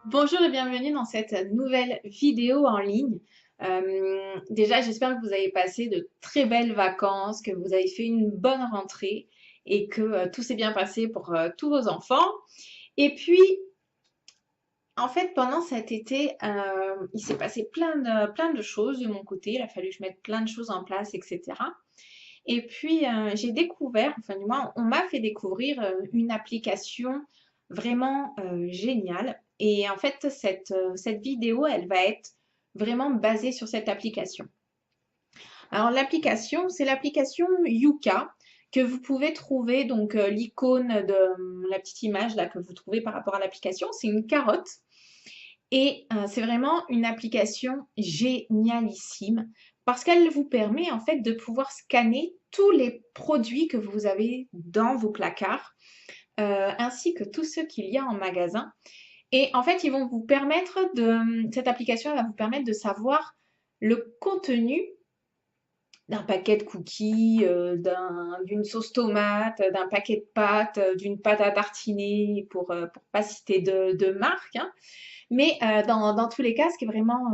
Bonjour et bienvenue dans cette nouvelle vidéo en ligne. Déjà, j'espère que vous avez passé de très belles vacances, que vous avez fait une bonne rentrée et que tout s'est bien passé pour tous vos enfants. Et puis, en fait, pendant cet été, il s'est passé plein de choses de mon côté. Il a fallu que je mette plein de choses en place, etc. Et puis, j'ai découvert, enfin du moins, on m'a fait découvrir une application vraiment géniale. Et en fait, cette vidéo, elle va être vraiment basée sur cette application. Alors, l'application, c'est l'application Yuka que vous pouvez trouver, donc l'icône de la petite image là que vous trouvez par rapport à l'application, c'est une carotte. Et c'est vraiment une application génialissime parce qu'elle vous permet en fait de pouvoir scanner tous les produits que vous avez dans vos placards, ainsi que tous ceux qu'il y a en magasin. Et en fait, ils vont vous permettre cette application elle va vous permettre de savoir le contenu d'un paquet de cookies, d'une sauce tomate, d'un paquet de pâtes, d'une pâte à tartiner, pour pas citer de marque, hein. Mais dans tous les cas, ce qui est vraiment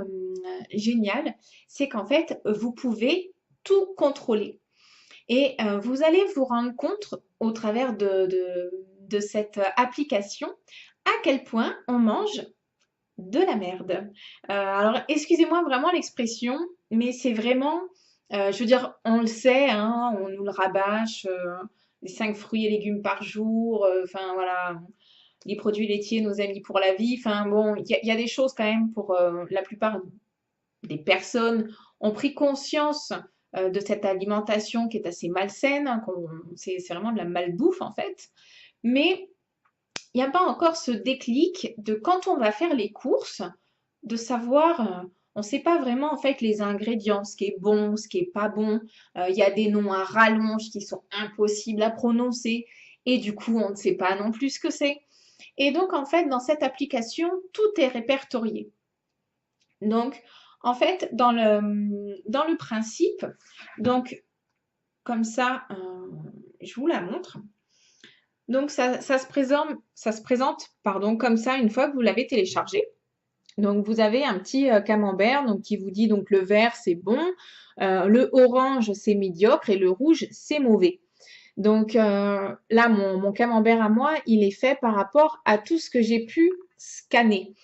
génial, c'est qu'en fait, vous pouvez tout contrôler. Et vous allez vous rendre compte au travers de cette application à quel point on mange de la merde. Alors, excusez-moi vraiment l'expression, mais c'est vraiment, je veux dire, on le sait, hein, on nous le rabâche, les 5 fruits et légumes par jour, enfin voilà, les produits laitiers, nos amis pour la vie. Enfin bon, il y a des choses quand même pour la plupart des personnes ont pris conscience de cette alimentation qui est assez malsaine, hein, c'est vraiment de la malbouffe en fait. Mais il n'y a pas encore ce déclic de quand on va faire les courses, de savoir, on ne sait pas vraiment en fait les ingrédients, ce qui est bon, ce qui est pas bon. Il y a des noms à rallonge qui sont impossibles à prononcer et du coup on ne sait pas non plus ce que c'est. Et donc, en fait, dans cette application, tout est répertorié. Donc, en fait, dans le principe, donc, comme ça, je vous la montre. Donc, ça se présente, pardon, comme ça une fois que vous l'avez téléchargé. Donc, vous avez un petit camembert donc, qui vous dit donc le vert, c'est bon, le orange, c'est médiocre et le rouge, c'est mauvais. Donc là, mon camembert à moi, il est fait par rapport à tout ce que j'ai pu scanner.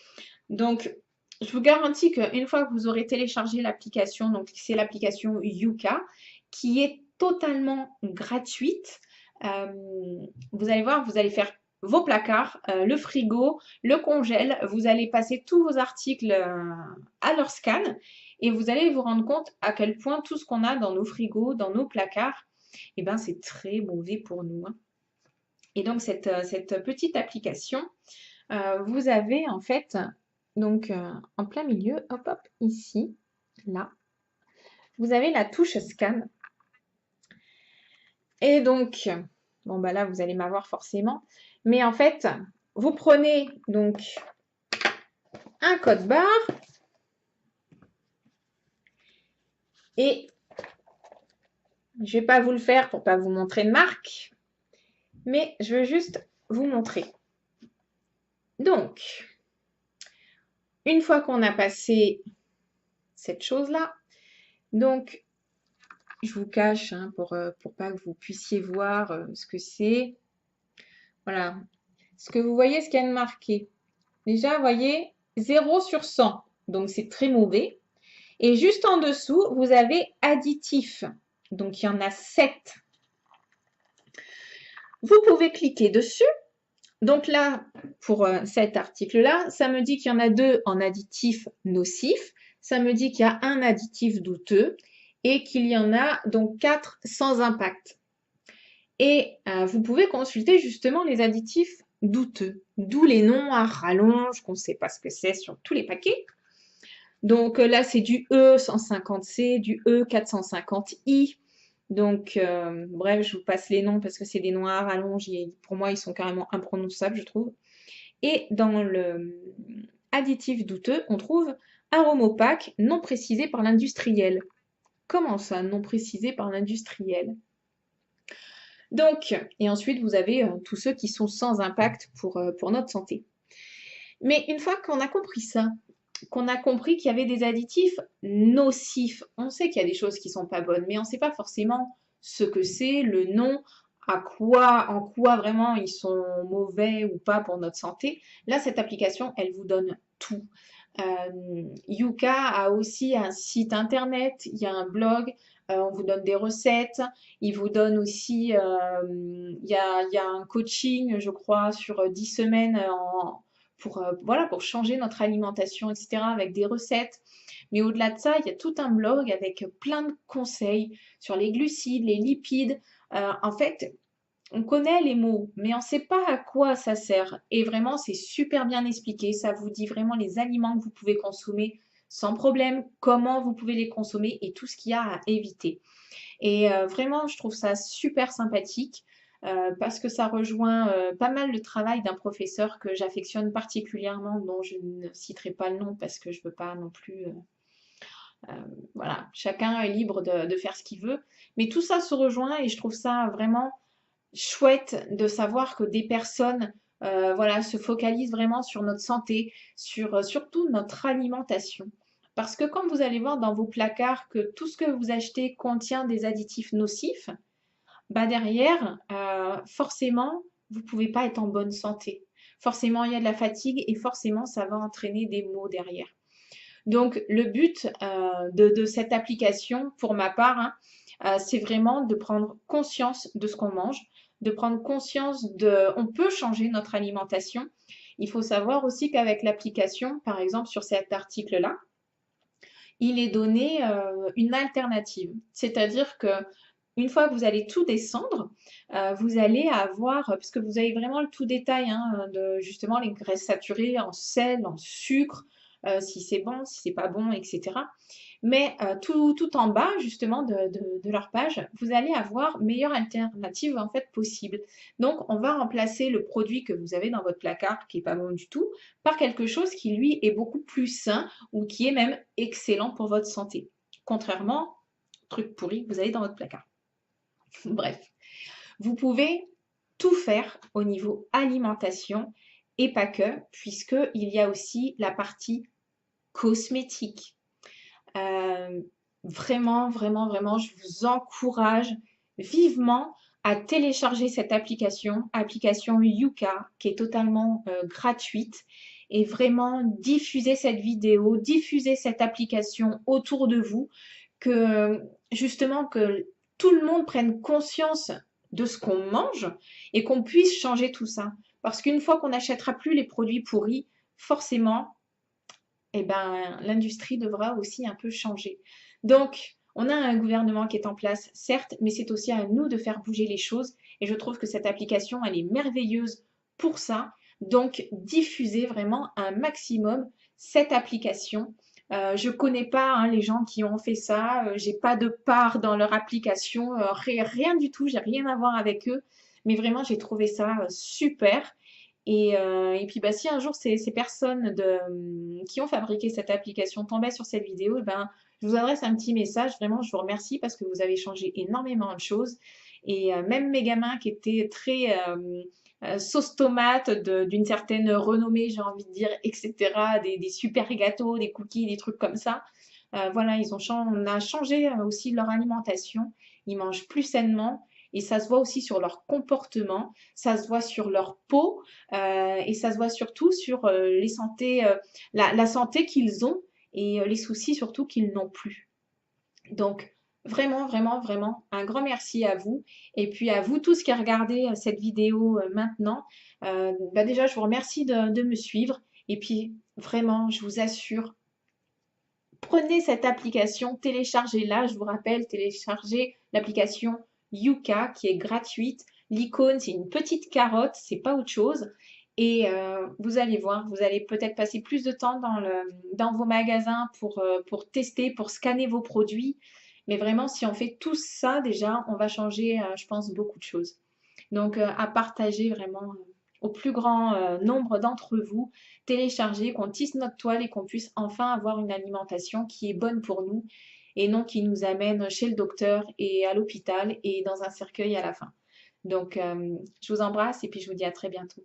Donc, je vous garantis qu'une fois que vous aurez téléchargé l'application, donc c'est l'application Yuka, qui est totalement gratuite, euh, vous allez voir, vous allez faire vos placards, le frigo, le congèle, vous allez passer tous vos articles à leur scan et vous allez vous rendre compte à quel point tout ce qu'on a dans nos frigos, dans nos placards, eh ben, c'est très mauvais pour nous, hein. Et donc, cette petite application, vous avez en fait, donc en plein milieu, hop, hop, ici, là, vous avez la touche scan. Et donc, bon, bah là, vous allez m'avoir forcément. Mais en fait, vous prenez donc un code barre et je vais pas vous le faire pour pas vous montrer de marque, mais je veux juste vous montrer. Donc, une fois qu'on a passé cette chose-là, donc je vous cache hein, pour pas que vous puissiez voir ce que c'est. Voilà. Ce que vous voyez, ce qu'il y a de marqué. Déjà, vous voyez, 0 sur 100. Donc, c'est très mauvais. Et juste en dessous, vous avez additif. Donc, il y en a 7. Vous pouvez cliquer dessus. Donc là, pour cet article-là, ça me dit qu'il y en a 2 en additif nocif. Ça me dit qu'il y a un additif douteux et qu'il y en a donc 4 sans impact. Et vous pouvez consulter justement les additifs douteux, d'où les noms à rallonge, qu'on ne sait pas ce que c'est sur tous les paquets. Donc là, c'est du E150C, du E450I. Donc, bref, je vous passe les noms parce que c'est des noms à rallonge. Pour moi, ils sont carrément imprononçables, je trouve. Et dans le additif douteux, on trouve arôme opaque non précisé par l'industriel. Comment ça, non précisé par l'industriel? Donc, et ensuite, vous avez tous ceux qui sont sans impact pour notre santé. Mais une fois qu'on a compris ça, qu'on a compris qu'il y avait des additifs nocifs, on sait qu'il y a des choses qui sont pas bonnes, mais on ne sait pas forcément ce que c'est, le nom, en quoi vraiment ils sont mauvais ou pas pour notre santé. Là, cette application, elle vous donne tout. Yuka a aussi un site internet, il y a un blog, on vous donne des recettes, il vous donne aussi, il y a un coaching, je crois, sur 10 semaines pour, voilà, pour changer notre alimentation, etc., avec des recettes. Mais au-delà de ça, il y a tout un blog avec plein de conseils sur les glucides, les lipides. En fait, on connaît les mots, mais on ne sait pas à quoi ça sert. Et vraiment, c'est super bien expliqué. Ça vous dit vraiment les aliments que vous pouvez consommer sans problème, comment vous pouvez les consommer et tout ce qu'il y a à éviter. Et vraiment, je trouve ça super sympathique parce que ça rejoint pas mal le travail d'un professeur que j'affectionne particulièrement, dont je ne citerai pas le nom parce que je ne veux pas non plus. Voilà, chacun est libre de faire ce qu'il veut. Mais tout ça se rejoint et je trouve ça vraiment chouette de savoir que des personnes voilà, se focalisent vraiment sur notre santé, sur surtout notre alimentation. Parce que quand vous allez voir dans vos placards que tout ce que vous achetez contient des additifs nocifs, bah derrière, forcément, vous ne pouvez pas être en bonne santé. Forcément, il y a de la fatigue et forcément, ça va entraîner des maux derrière. Donc, le but de cette application, pour ma part, hein, c'est vraiment de prendre conscience de ce qu'on mange, de prendre conscience de... On peut changer notre alimentation. Il faut savoir aussi qu'avec l'application, par exemple sur cet article-là, il est donné une alternative. C'est-à-dire que une fois que vous allez tout descendre, vous allez avoir, parce que vous avez vraiment le tout détail hein, de justement les graisses saturées en sel, en sucre, si c'est bon, si c'est pas bon, etc. Mais tout en bas, justement, de leur page, vous allez avoir meilleure alternative en fait possible. Donc, on va remplacer le produit que vous avez dans votre placard, qui est pas bon du tout, par quelque chose qui, lui, est beaucoup plus sain ou qui est même excellent pour votre santé. Contrairement au truc pourri que vous avez dans votre placard. Bref, vous pouvez tout faire au niveau alimentation et pas que, puisqu'il y a aussi la partie cosmétique. Euh, vraiment, vraiment, vraiment, je vous encourage vivement à télécharger cette application Yuka, qui est totalement gratuite, et vraiment diffuser cette vidéo, diffuser cette application autour de vous, que justement que tout le monde prenne conscience de ce qu'on mange et qu'on puisse changer tout ça. Parce qu'une fois qu'on n'achètera plus les produits pourris, forcément, eh ben, l'industrie devra aussi un peu changer. Donc, on a un gouvernement qui est en place, certes, mais c'est aussi à nous de faire bouger les choses. Et je trouve que cette application, elle est merveilleuse pour ça. Donc, diffusez vraiment un maximum cette application. Je connais pas hein, les gens qui ont fait ça. J'ai pas de part dans leur application, rien du tout. J'ai rien à voir avec eux. Mais vraiment, j'ai trouvé ça super. Et puis, bah, si un jour ces personnes qui ont fabriqué cette application tombaient sur cette vidéo, eh ben, je vous adresse un petit message. Vraiment, je vous remercie parce que vous avez changé énormément de choses. Et même mes gamins qui étaient très sauce tomate d'une certaine renommée, j'ai envie de dire, etc., des super gâteaux, des cookies, des trucs comme ça. Voilà, on a changé aussi leur alimentation. Ils mangent plus sainement. Et ça se voit aussi sur leur comportement, ça se voit sur leur peau et ça se voit surtout sur la santé qu'ils ont et les soucis surtout qu'ils n'ont plus. Donc, vraiment, vraiment, vraiment, un grand merci à vous. Et puis à vous tous qui regardez cette vidéo maintenant, bah déjà, je vous remercie de me suivre. Et puis, vraiment, je vous assure, prenez cette application, téléchargez-la. Je vous rappelle, téléchargez l'application Yuka qui est gratuite. L'icône, c'est une petite carotte, c'est pas autre chose. Et vous allez voir, vous allez peut-être passer plus de temps dans vos magasins pour tester, pour scanner vos produits. Mais vraiment, si on fait tout ça déjà, on va changer, je pense, beaucoup de choses. Donc, à partager vraiment au plus grand nombre d'entre vous, télécharger, qu'on tisse notre toile et qu'on puisse enfin avoir une alimentation qui est bonne pour nous et non qui nous amène chez le docteur et à l'hôpital et dans un cercueil à la fin. Donc, je vous embrasse et puis je vous dis à très bientôt.